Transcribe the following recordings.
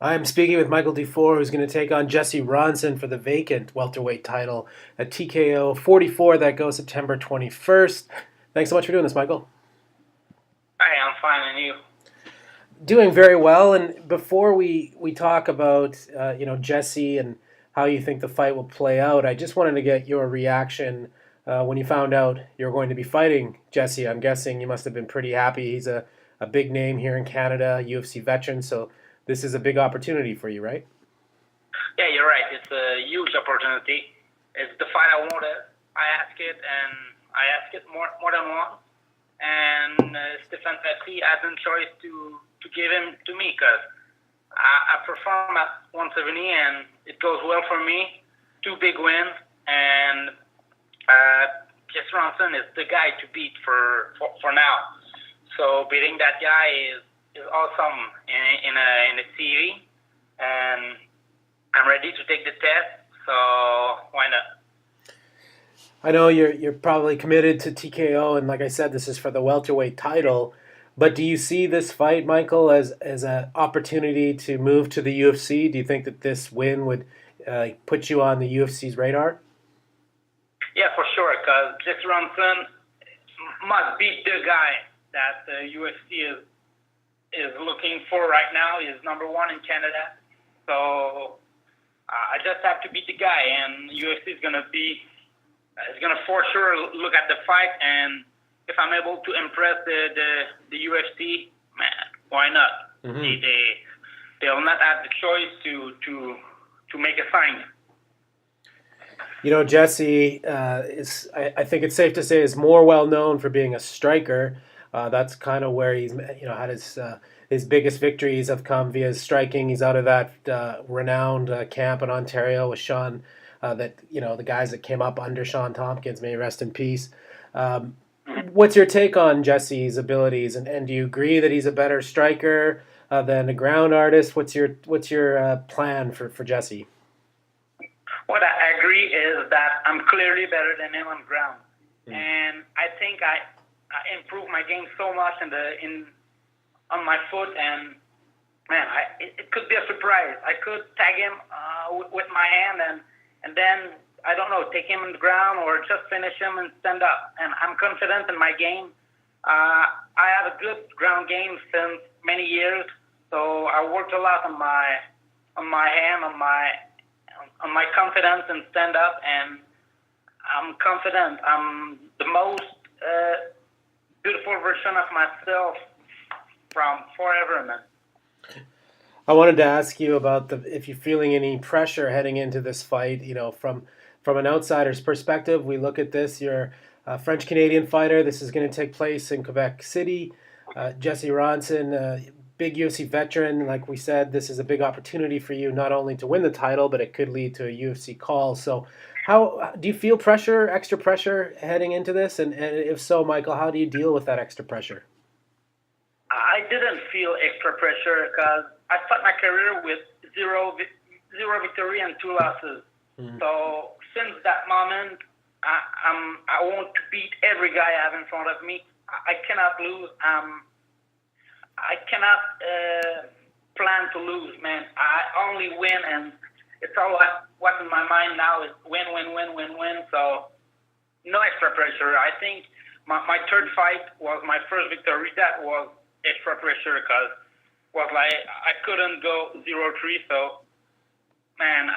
I'm speaking with Michael Dufort, who's going to take on Jesse Ronson for the vacant welterweight title at TKO 44. That goes September 21st. Thanks so much for doing this, Michael. Hi, I'm fine, and you? Doing very well. And before we talk about Jesse and how you think the fight will play out, I just wanted to get your reaction when you found out you're going to be fighting Jesse. I'm guessing you must have been pretty happy. He's a big name here in Canada, UFC veteran. So this is a big opportunity for you, right? Yeah, you're right. It's a huge opportunity. It's the fight I wanted. I asked it, and I asked it more than once. And Stefan Petty hasn't choice to give him to me because I perform at 170 and it goes well for me. Two big wins, and Jesse Ronson is the guy to beat for now. So beating that guy is awesome in a series, and I'm ready to take the test. So why not? I know you're probably committed to TKO, and like I said, this is for the welterweight title. But do you see this fight, Michael, as an opportunity to move to the UFC? Do you think that this win would put you on the UFC's radar? Yeah, for sure. Because Jesse Ronson must be the guy that the UFC is looking for right now. He's number one in Canada. So I just have to beat the guy, and UFC is gonna for sure look at the fight, and if I'm able to impress the UFC, man, why not? Mm-hmm. They'll not have the choice to make a sign. You know, Jesse is, I think it's safe to say, is more well known for being a striker. That's kind of where he's, had his biggest victories have come via his striking. He's out of that renowned camp in Ontario with Sean, the guys that came up under Sean Tompkins, may he rest in peace. What's your take on Jesse's abilities, and do you agree that he's a better striker than a ground artist? What's your plan for Jesse? What I agree is that I'm clearly better than him on ground, and I think I improved my game so much in on my foot, and man, it could be a surprise. I could tag him with my hand, and then I don't know, take him on the ground or just finish him and stand up. And I'm confident in my game. I have a good ground game since many years, so I worked a lot on my hand, on my confidence and stand up, and I'm confident. I'm the most beautiful version of myself from forever, man. I wanted to ask you about if you're feeling any pressure heading into this fight. From an outsider's perspective, we look at this. You're a French Canadian fighter. This is going to take place in Quebec City. Jesse Ronson, big UFC veteran. Like we said, this is a big opportunity for you, not only to win the title, but it could lead to a UFC call. So, how do you feel pressure, extra pressure heading into this? And if so, Michael, how do you deal with that extra pressure? I didn't feel extra pressure because I started my career with zero victory and two losses. Mm. So since that moment, I want to beat every guy I have in front of me. I cannot lose. I cannot plan to lose, man. I only win, and it's all what's in my mind now is win, win, win, win, win. So no extra pressure. I think my third fight was my first victory. That was extra pressure because was like I couldn't go 0-3. So man,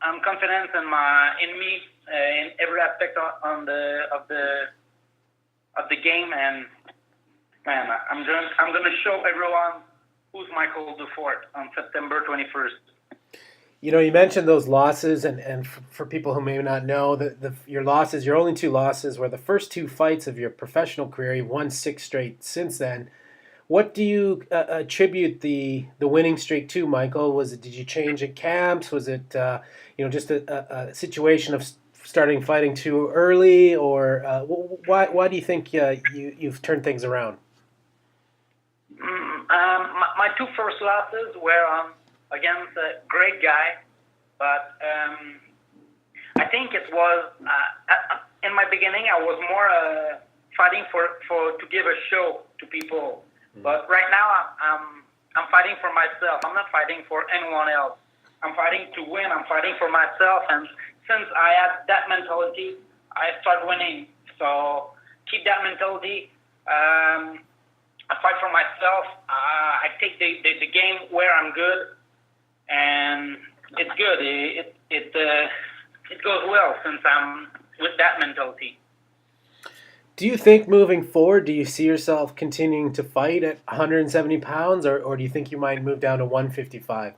I'm confident in me in every aspect on of the game, and man, I'm gonna show everyone who's Michael Dufort on September 21st. You mentioned those losses, and for people who may not know, your losses, your only two losses, were the first two fights of your professional career. You've won six straight since then. What do you attribute the winning streak to, Michael? Did you change at camps? Was it just a situation of starting fighting too early, or why do you think you've turned things around? My two first losses were against a great guy, but I think it was in my beginning I was more fighting for to give a show to people. But right now I'm fighting for myself. I'm not fighting for anyone else. I'm fighting to win. I'm fighting for myself. And since I had that mentality, I start winning. So keep that mentality. I fight for myself. I take the game where I'm good, and it's good. It goes well since I'm with that mentality. Do you think moving forward, do you see yourself continuing to fight at 170 pounds, or do you think you might move down to 155?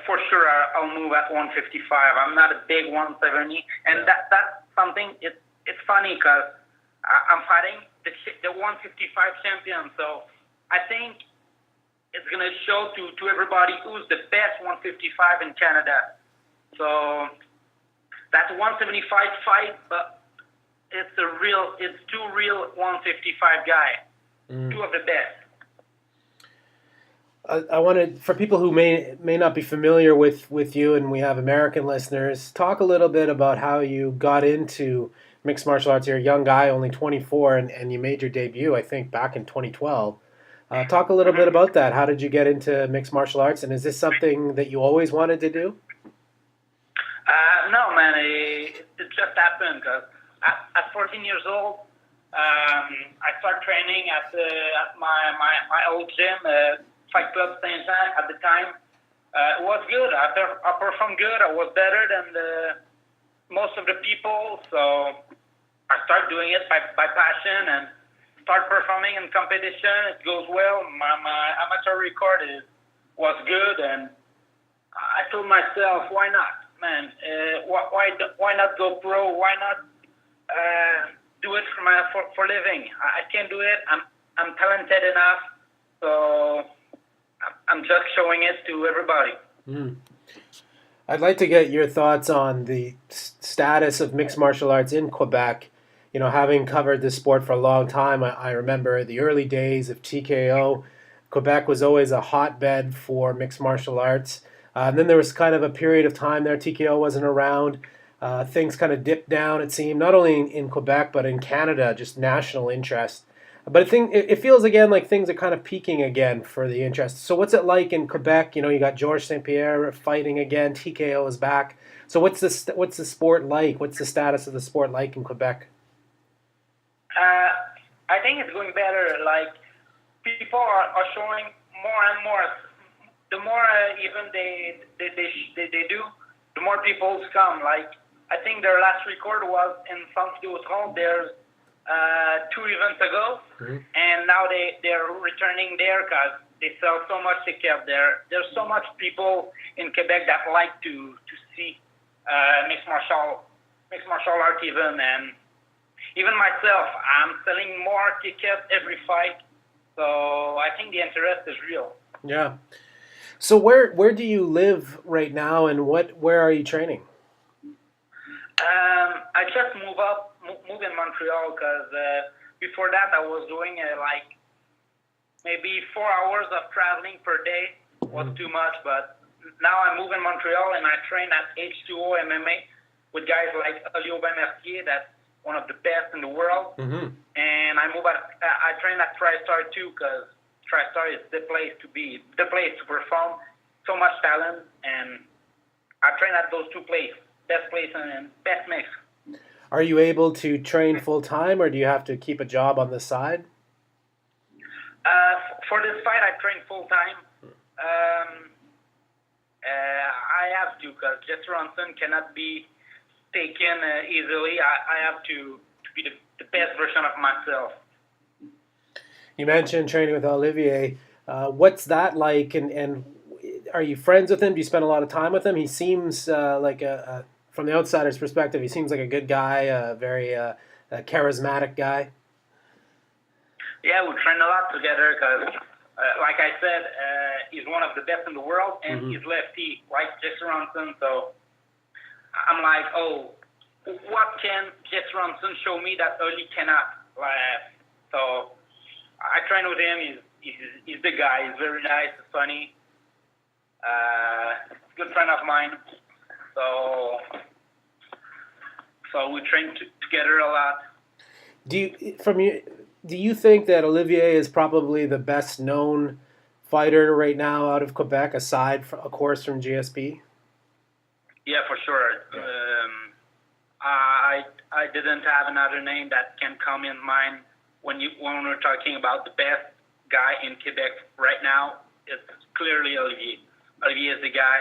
For sure, I'll move at 155. I'm not a big 170, and that's something. It's funny because I'm fighting the 155 champion, so I think it's gonna show to everybody who's the best 155 in Canada. So that's 175 fight, but it's two real 155 guy, two of the best. I wanted, for people who may not be familiar with you, and we have American listeners, talk a little bit about how you got into mixed martial arts. You're a young guy, only 24, and you made your debut, I think, back in 2012. Talk a little bit about that. How did you get into mixed martial arts, and is this something that you always wanted to do? No, man, it just happened because at 14 years old, I started training at my old gym, Fight Club Saint Jean at the time. It was good. I performed good. I was better than most of the people, so I started doing it by passion and start performing in competition. It goes well. My amateur record was good, and I told myself, why not, man? Why not go pro? Why not do it for living? I can do it. I'm talented enough, so I'm just showing it to everybody. I'd like to get your thoughts on the status of mixed martial arts in Quebec. You know, having covered this sport for a long time, I remember the early days of TKO. Quebec was always a hotbed for mixed martial arts. And then there was kind of a period of time there, TKO wasn't around. Things kind of dipped down, it seemed, not only in Quebec, but in Canada, just national interest. But I think it feels again like things are kind of peaking again for the interest. So what's it like in Quebec? You know, you got Georges St-Pierre fighting again. TKO is back. So what's the sport like? What's the status of the sport like in Quebec? I think it's going better. Like, people are showing more and more. The more even they do, the more people come. Like, I think their last record was in Saint-Vidéotron. There's 2 events ago, and now they're returning there because they sell so much tickets there. There's so much people in Quebec that like to see mixed martial art even, and even myself, I'm selling more tickets every fight. So I think the interest is real. Yeah. So where do you live right now, and where are you training? I just moved in Montreal because before that I was doing like maybe 4 hours of traveling per day was too much. But now I move in Montreal and I train at H2O MMA with guys like Olivier Aubin-Mercier, that's one of the best in the world. And I train at TriStar too because TriStar is the place to be, the place to perform. So much talent, and I train at those 2 places. Best place and best mix. Are you able to train full time, or do you have to keep a job on the side? For this fight, I train full time. I have to because Jesse Ronson cannot be taken easily. I have to be the best version of myself. You mentioned training with Olivier. What's that like, and are you friends with him? Do you spend a lot of time with him? He seems like from the outsider's perspective, he seems like a good guy, a very charismatic guy. Yeah, we train a lot together because, like I said, he's one of the best in the world, and he's lefty, like Jesse Ronson. So I'm like, oh, what can Jesse Ronson show me that Oli cannot? So I train with him. He's the guy. He's very nice, funny. Good friend of mine. So we train together a lot. Do you think that Olivier is probably the best known fighter right now out of Quebec, aside from, of course, from GSP? Yeah, for sure. Yeah. I didn't have another name that can come in mind when we're talking about the best guy in Quebec right now. It's clearly Olivier. Olivier is the guy,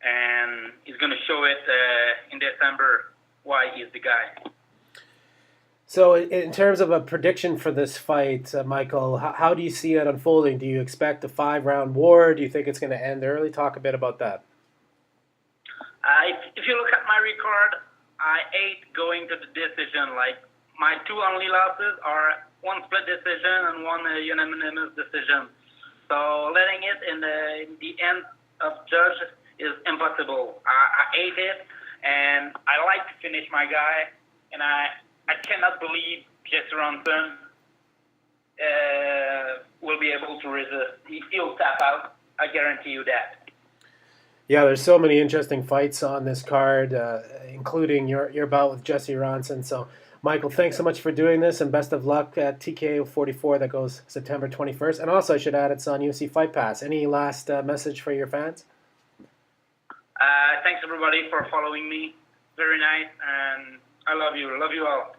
and he's going to show it in December why he's the guy. So, in terms of a prediction for this fight, Michael, how do you see it unfolding? Do you expect a 5-round war? Do you think it's going to end early? Talk a bit about that. If you look at my record, I hate going to the decision. Like, my two only losses are one split decision and one unanimous decision. So letting it in the end of judge is impossible. I hate it, and I like to finish my guy, and I cannot believe Jesse Ronson will be able to resist. He'll tap out. I guarantee you that. Yeah, there's so many interesting fights on this card, including your bout with Jesse Ronson. So, Michael, thanks so much for doing this, and best of luck at TKO 44 that goes September 21st. And also, I should add, it's on UFC Fight Pass. Any last message for your fans? Thanks, everybody, for following me. Very nice, and I love you. Love you all.